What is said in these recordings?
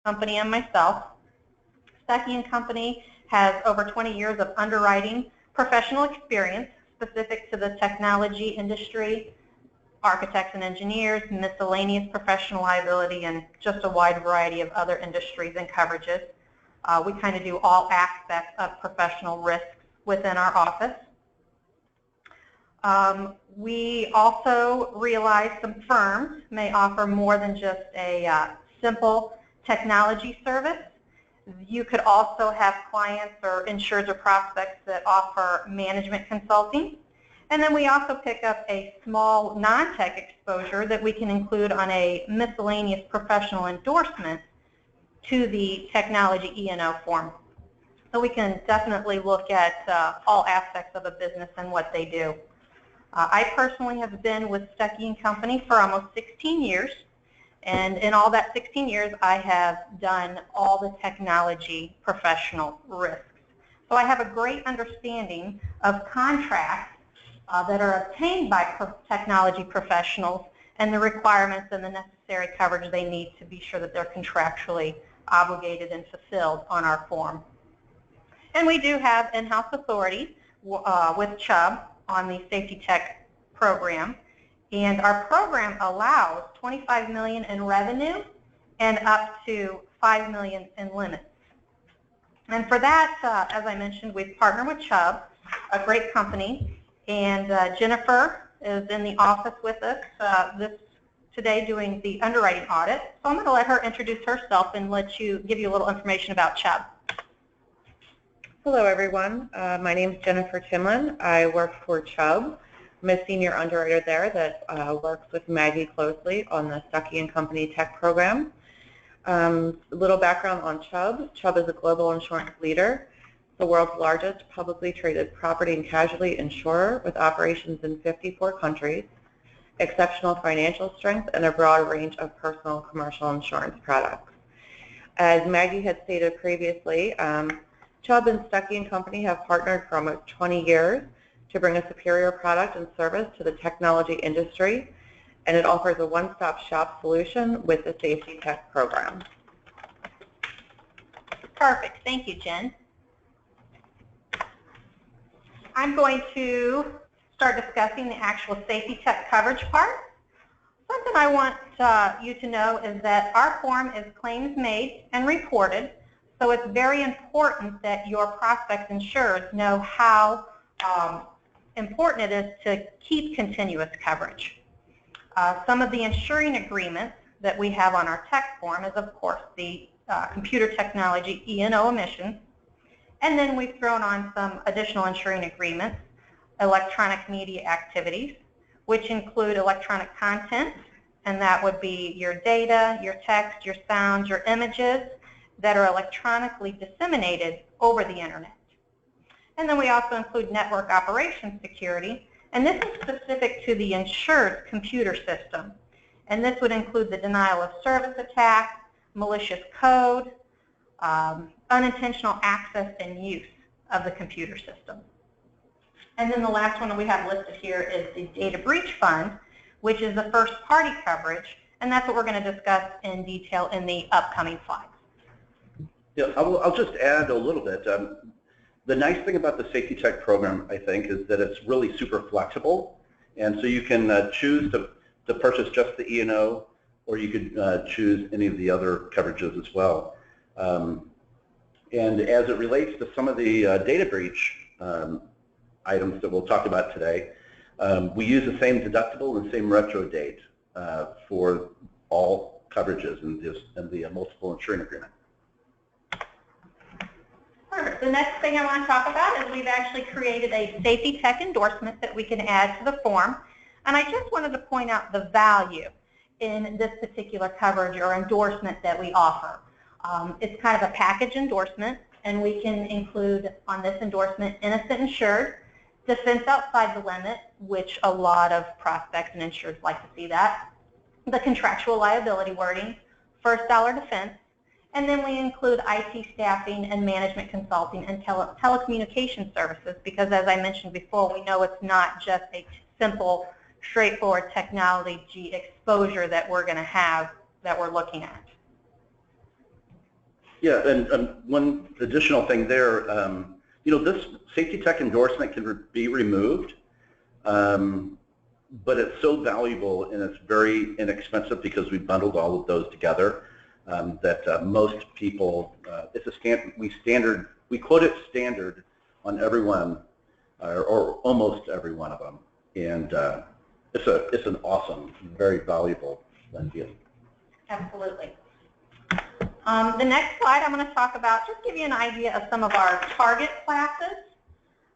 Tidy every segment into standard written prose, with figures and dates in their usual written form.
company and myself. Stuckey & Company has over 20 years of underwriting professional experience specific to the technology industry, architects and engineers, miscellaneous professional liability, and just a wide variety of other industries and coverages. We kind of do all aspects of professional risks within our office. We also realize some firms may offer more than just a simple technology service. You could also have clients or insureds or prospects that offer management consulting. And then we also pick up a small non-tech exposure that we can include on a miscellaneous professional endorsement to the technology E&O form. So we can definitely look at all aspects of a business and what they do. I personally have been with Stuckey & Company for almost 16 years. And in all that 16 years, I have done all the technology professional risks. So I have a great understanding of contracts that are obtained by technology professionals and the requirements and the necessary coverage they need to be sure that they're contractually obligated and fulfilled on our form. And we do have in-house authority with Chubb on the SafetyTek program. And our program allows $25 million in revenue and up to $5 million in limits. And for that, as I mentioned, we've partnered with Chubb, a great company. And Jennifer is in the office with us today doing the underwriting audit. So I'm going to let her introduce herself and give you a little information about Chubb. Hello, everyone. My name is Jennifer Timlin. I work for Chubb. I'm a senior underwriter there that works with Maggie closely on the Stuckey & Company Tech program. A little background on Chubb. Chubb is a global insurance leader, the world's largest publicly traded property and casualty insurer with operations in 54 countries, exceptional financial strength, and a broad range of personal and commercial insurance products. As Maggie had stated previously, Chubb and Stuckey & Company have partnered for almost 20 years to bring a superior product and service to the technology industry, and it offers a one-stop shop solution with the SafetyTek program. Perfect. Thank you, Jen. I'm going to start discussing the actual SafetyTek coverage part. Something I want you to know is that our form is claims made and reported, so it's very important that your prospects insurers know how important it is to keep continuous coverage. Some of the insuring agreements that we have on our tech form is, of course, the computer technology E&O emissions, and then we've thrown on some additional insuring agreements, electronic media activities, which include electronic content, and that would be your data, your text, your sounds, your images that are electronically disseminated over the internet. And then we also include network operations security, and this is specific to the insured computer system. And this would include the denial of service attack, malicious code, unintentional access and use of the computer system. And then the last one that we have listed here is the DataBreach Fund, which is the first party coverage, and that's what we're going to discuss in detail in the upcoming slides. Yeah, I'll just add a little bit. The nice thing about the SafetyTek program, I think, is that it's really super flexible, and so you can choose to purchase just the E&O, or you could choose any of the other coverages as well. And as it relates to some of the data breach items that we'll talk about today, we use the same deductible and same retro date for all coverages in the multiple insuring agreement. Perfect. The next thing I want to talk about is we've actually created a SafetyTek endorsement that we can add to the form. And I just wanted to point out the value in this particular coverage or endorsement that we offer. It's kind of a package endorsement, and we can include on this endorsement innocent insured, defense outside the limit, which a lot of prospects and insureds like to see that, the contractual liability wording, first dollar defense, and then we include IT staffing and management consulting and telecommunication services, because as I mentioned before, we know it's not just a simple, straightforward technology exposure that we're going to have that we're looking at. Yeah, and one additional thing there, this SafetyTek endorsement can be removed, but it's so valuable and it's very inexpensive because we bundled all of those together that most people, it's a we quote it standard on everyone or almost every one of them, and it's an awesome, very valuable deal. Absolutely. The next slide I'm going to talk about, just give you an idea of some of our target classes.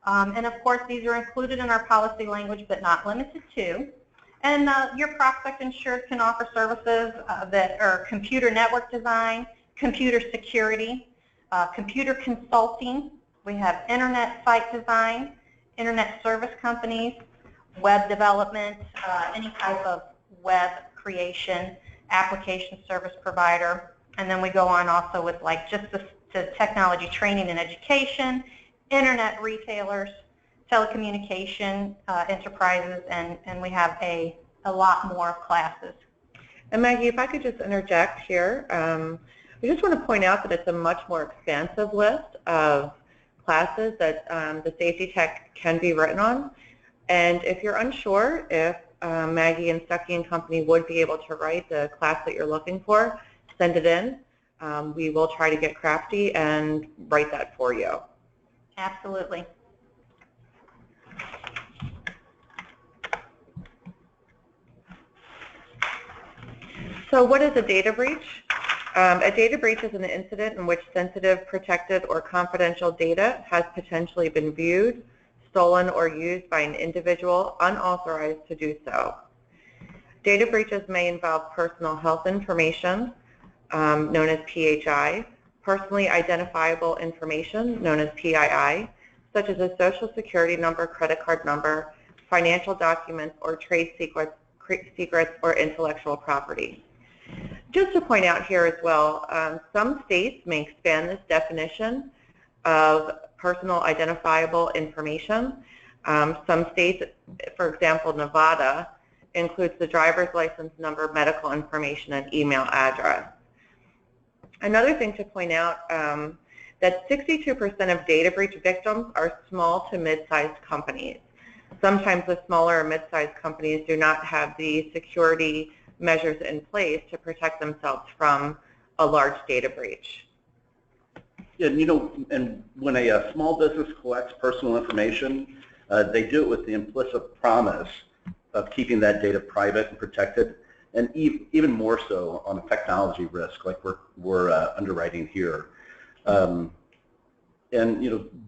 And of course, these are included in our policy language, but not limited to. And your prospect insured can offer services that are computer network design, computer security, computer consulting. We have internet site design, internet service companies, web development, any type of web creation, application service provider. And then we go on also with like just the technology training and education, internet retailers, telecommunication enterprises, and we have a lot more classes. And Maggie, if I could just interject here, I just want to point out that it's a much more expansive list of classes that the SafetyTek can be written on. And if you're unsure if Maggie and Stuckey and Company would be able to write the class that you're looking for, send it in. We will try to get crafty and write that for you. Absolutely. So what is a data breach? A data breach is an incident in which sensitive, protected, or confidential data has potentially been viewed, stolen, or used by an individual unauthorized to do so. Data breaches may involve personal health information, known as PHI, personally identifiable information, known as PII, such as a social security number, credit card number, financial documents, or trade secrets or intellectual property. Just to point out here as well, some states may expand this definition of personal identifiable information. Some states, for example, Nevada, includes the driver's license number, medical information, and email address. Another thing to point out, that 62% of data breach victims are small to mid-sized companies. Sometimes the smaller or mid-sized companies do not have the security measures in place to protect themselves from a large data breach. Yeah, and when a small business collects personal information, they do it with the implicit promise of keeping that data private and protected, and even more so on a technology risk like we're underwriting here. And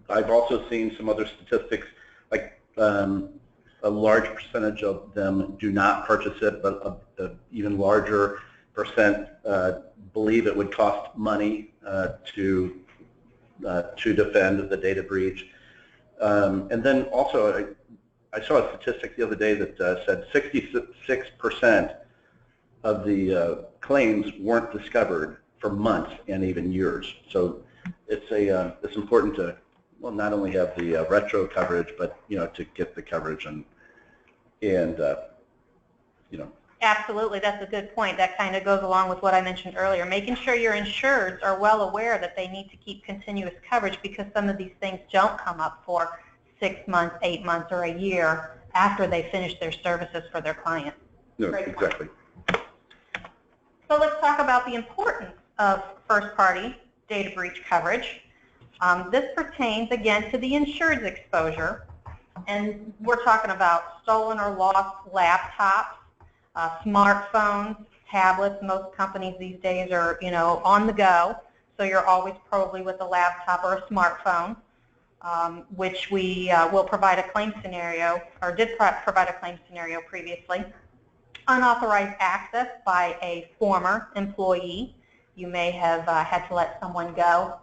I've also seen some other statistics, like a large percentage of them do not purchase it, but an even larger percent believe it would cost money to defend the data breach. And then also, I saw a statistic the other day that said 66% of the claims weren't discovered for months and even years. So it's important to, well, not only have the retro coverage, but to get the coverage and Absolutely, that's a good point. That kind of goes along with what I mentioned earlier, making sure your insureds are well aware that they need to keep continuous coverage, because some of these things don't come up for 6 months, 8 months, or a year after they finish their services for their client. No, exactly. So let's talk about the importance of first-party data breach coverage. This pertains, again, to the insured's exposure. And we're talking about stolen or lost laptops, smartphones, tablets. Most companies these days are, on the go. So you're always probably with a laptop or a smartphone, which we will provide a claim scenario, or did provide a claim scenario previously. Unauthorized access by a former employee. You may have had to let someone go.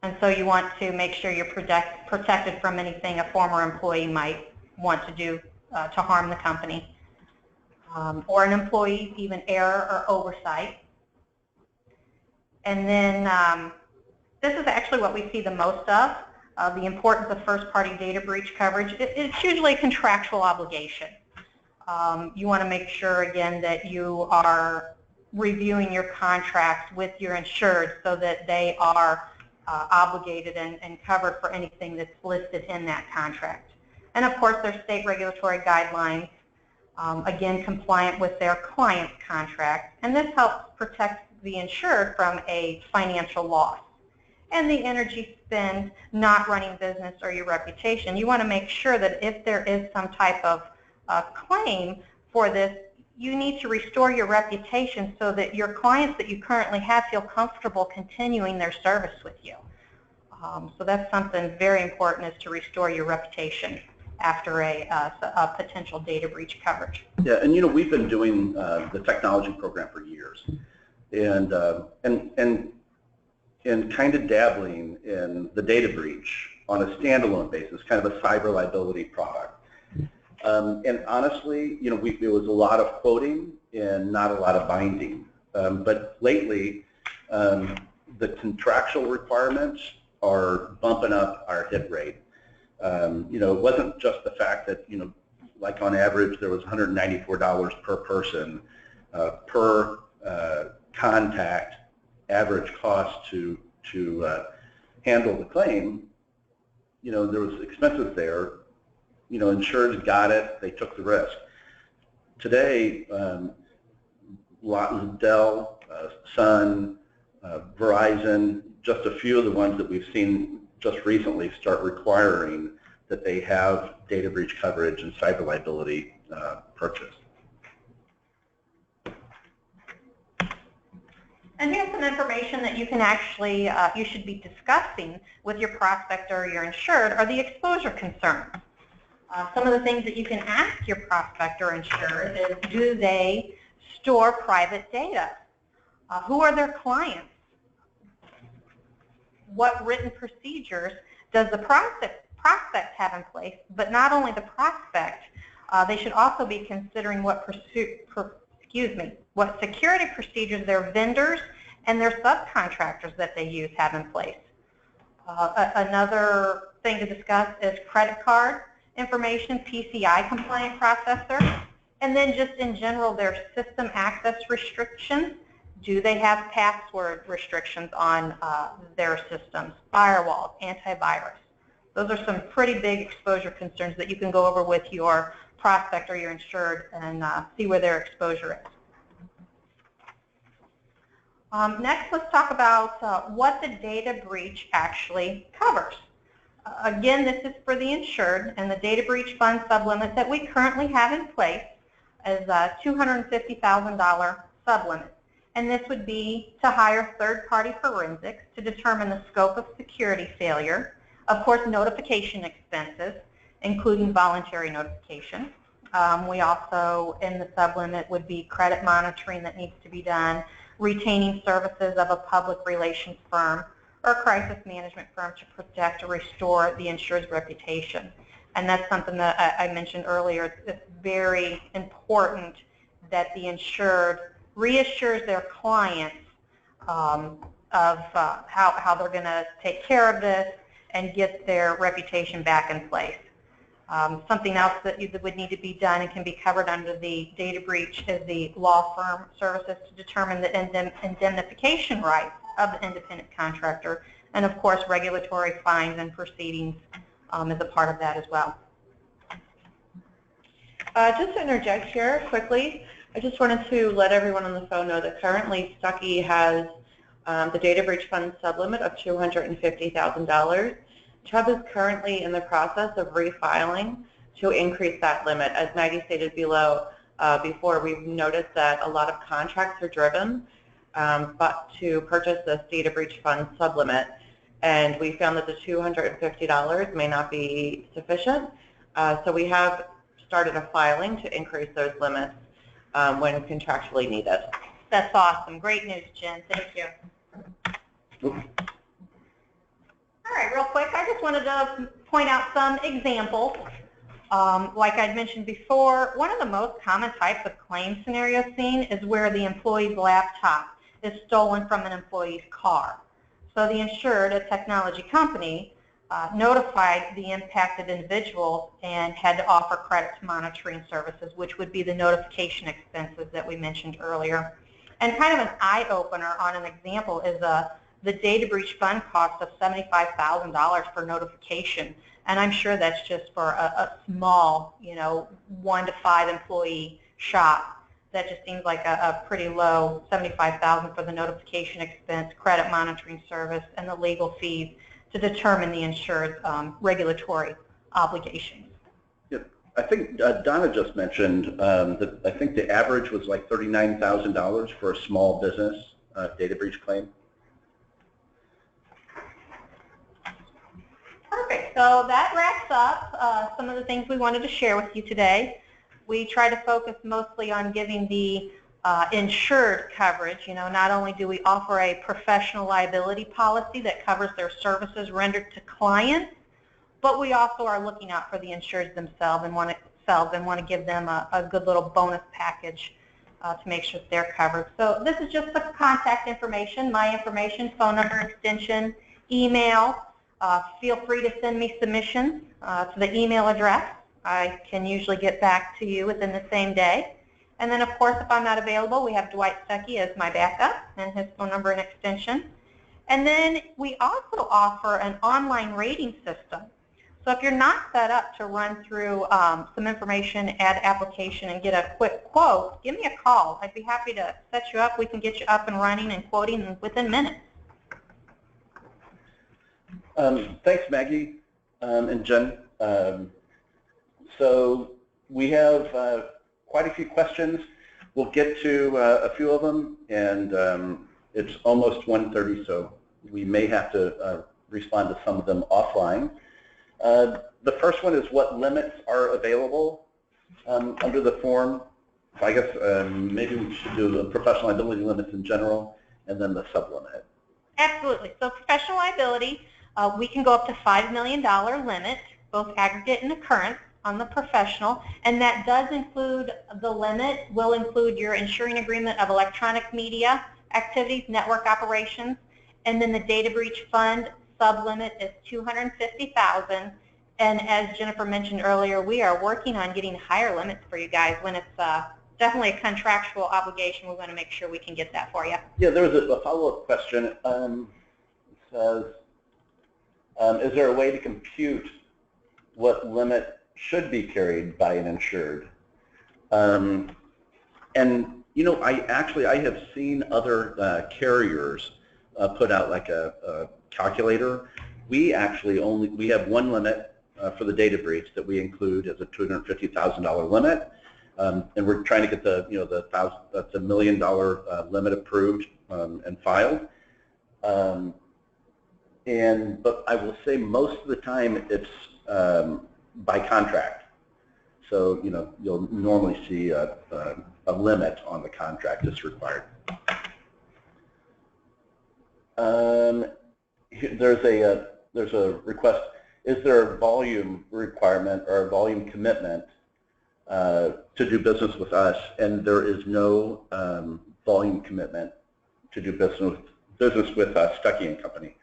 And so you want to make sure you're protected from anything a former employee might want to do to harm the company. Or an employee's even error or oversight. And then this is actually what we see the most of, the importance of first-party data breach coverage. It's usually a contractual obligation. You want to make sure, again, that you are reviewing your contracts with your insured so that they are obligated and covered for anything that's listed in that contract. And of course, there's state regulatory guidelines, again, compliant with their client's contract, and this helps protect the insured from a financial loss. And the energy spend not running business or your reputation. You want to make sure that if there is some type of claim for this, you need to restore your reputation so that your clients that you currently have feel comfortable continuing their service with you. So that's something very important, is to restore your reputation after a potential data breach coverage. Yeah, and you know, we've been doing the technology program for years, and kind of dabbling in the data breach on a standalone basis, kind of a cyber liability product. And honestly, you know, there was a lot of quoting and not a lot of binding. But lately, the contractual requirements are bumping up our hit rate. You know, it wasn't just the fact that, you know, like on average there was $194 per person per contact average cost to handle the claim. You know, there was expenses there. You know, insurers got it, they took the risk. Today, Dell, Sun, Verizon, just a few of the ones that we've seen just recently start requiring that they have data breach coverage and cyber liability purchased. And here's some information that you can actually, you should be discussing with your prospect or your insured are the exposure concerns. Some of the things that you can ask your prospect or insured is, do they store private data? Who are their clients? What written procedures does the prospect have in place? But not only the prospect, they should also be considering what security procedures their vendors and their subcontractors that they use have in place. Another thing to discuss is credit card information, PCI compliant processor, and then just in general their system access restrictions. Do they have password restrictions on their systems, firewalls, antivirus? Those are some pretty big exposure concerns that you can go over with your prospect or your insured and see where their exposure is. Next, let's talk about what the data breach actually covers. Again, this is for the insured, and the DataBreach Fund sublimit that we currently have in place is a $250,000 sublimit. And this would be to hire third-party forensics to determine the scope of security failure, of course, notification expenses, including voluntary notification. We also, in the sublimit, would be credit monitoring that needs to be done, retaining services of a public relations firm or a crisis management firm to protect or restore the insured's reputation. And that's something that I mentioned earlier. It's very important that the insured reassures their clients of how they're going to take care of this and get their reputation back in place. Something else that would need to be done and can be covered under the data breach is the law firm services to determine the indemnification rights of the independent contractor, and of course regulatory fines and proceedings is a part of that as well. Just to interject here quickly, I just wanted to let everyone on the phone know that currently Stuckey has the DataBreach Fund sublimit of $250,000. Chubb is currently in the process of refiling to increase that limit. As Maggie stated below, before, we've noticed that a lot of contracts are driven but to purchase this data breach fund sublimit, and we found that the $250 may not be sufficient. So we have started a filing to increase those limits when contractually needed. That's awesome. Great news, Jen. Thank you. All right, real quick, I just wanted to point out some examples. Like I'd mentioned before, one of the most common types of claim scenarios seen is where the employee's laptop is stolen from an employee's car. So the insured, a technology company, notified the impacted individuals and had to offer credit monitoring services, which would be the notification expenses that we mentioned earlier. And kind of an eye-opener on an example is the DataBreach Fund cost of $75,000 for notification. And I'm sure that's just for a small, 1 to 5 employee shop. That just seems like a pretty low $75,000 for the notification expense, credit monitoring service, and the legal fees to determine the insured's regulatory obligations. Yeah, I think Donna just mentioned that I think the average was like $39,000 for a small business data breach claim. Perfect. So that wraps up some of the things we wanted to share with you today. We try to focus mostly on giving the insured coverage. Not only do we offer a professional liability policy that covers their services rendered to clients, but we also are looking out for the insureds themselves and want to give them a good little bonus package to make sure that they're covered. So this is just the contact information, my information, phone number, extension, email. Feel free to send me submissions to the email address. I can usually get back to you within the same day. And then, of course, if I'm not available, we have Dwight Stuckey as my backup and his phone number and extension. And then we also offer an online rating system. So if you're not set up to run through some information, add application, and get a quick quote, give me a call. I'd be happy to set you up. We can get you up and running and quoting within minutes. Thanks, Maggie and Jen. So we have quite a few questions. We'll get to a few of them, and it's almost 1:30, so we may have to respond to some of them offline. The first one is what limits are available under the form. So I guess maybe we should do the professional liability limits in general, and then the sublimit. Absolutely. So professional liability, we can go up to $5 million limit, both aggregate and occurrence, on the professional, and that does include the limit, will include your insuring agreement of electronic media activities, network operations, and then the DataBreach Fund sublimit is $250,000. And as Jennifer mentioned earlier, we are working on getting higher limits for you guys. When it's definitely a contractual obligation, we want to make sure we can get that for you. Yeah, there was a follow-up question. It says, is there a way to compute what limit should be carried by an insured? And I have seen other carriers put out like a calculator. We have one limit for the data breach that we include as a $250,000 limit, and we're trying to get the the $1 million limit approved and filed. But I will say most of the time it's by contract. So, you'll normally see a limit on the contract that's required. There's a request. Is there a volume requirement or a volume commitment to do business with us? And there is no volume commitment to do business with us, Stuckey and Company.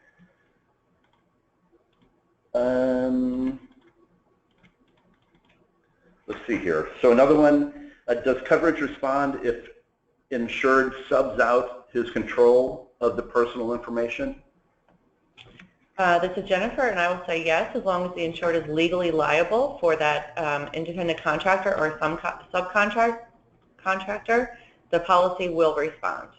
Let's see here. So another one, does coverage respond if insured subs out his control of the personal information? This is Jennifer, and I will say yes, as long as the insured is legally liable for that independent contractor or subcontractor, the policy will respond.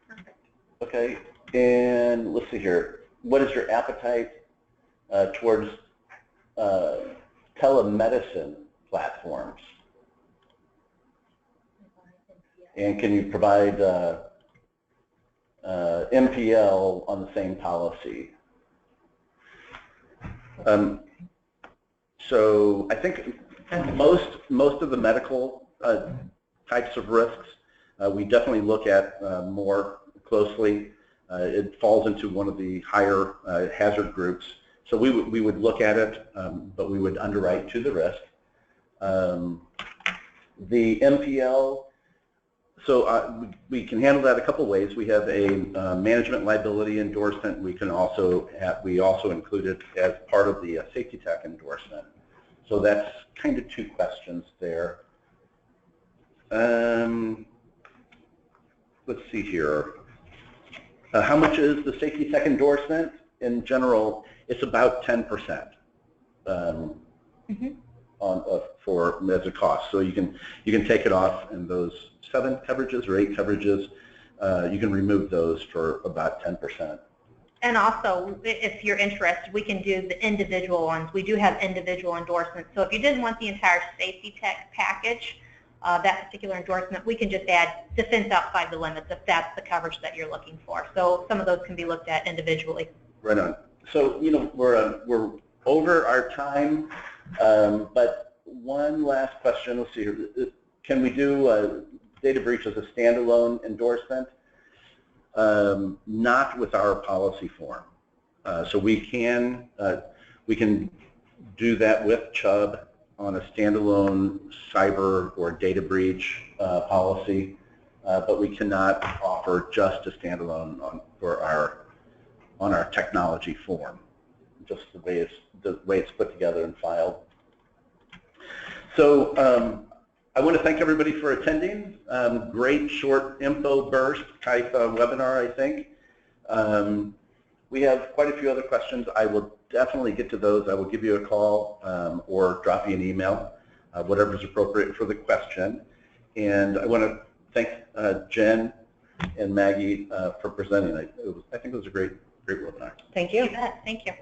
Perfect. Okay, and let's see here. What is your appetite towards telemedicine platforms? And can you provide MPL on the same policy? So I think most of the medical types of risks we definitely look at more closely. It falls into one of the higher hazard groups. So we would look at it, but we would underwrite to the risk. The MPL, we can handle that a couple ways. We have a management liability endorsement. We also include it as part of the SafetyTek endorsement. So that's kind of two questions there. Let's see here. How much is the SafetyTek endorsement? In general, it's about 10%. As a cost. So you can take it off in those 7 coverages or 8 coverages. You can remove those for about 10%. And also, if you're interested, we can do the individual ones. We do have individual endorsements. So if you didn't want the entire SafetyTek package, that particular endorsement, we can just add defense outside the limits if that's the coverage that you're looking for. So some of those can be looked at individually. Right on. So we're over our time, but one last question. Let's see here. Can we do data breach as a standalone endorsement? Not with our policy form. So we can do that with Chubb on a standalone cyber or data breach policy, but we cannot offer just a standalone on our technology form, just the way it's put together and filed. So I want to thank everybody for attending. Great short info burst type webinar, I think. We have quite a few other questions. I will definitely get to those. I will give you a call or drop you an email, whatever is appropriate for the question. And I want to thank Jen and Maggie for presenting. I think it was a great webinar. Thank you. You bet. Thank you.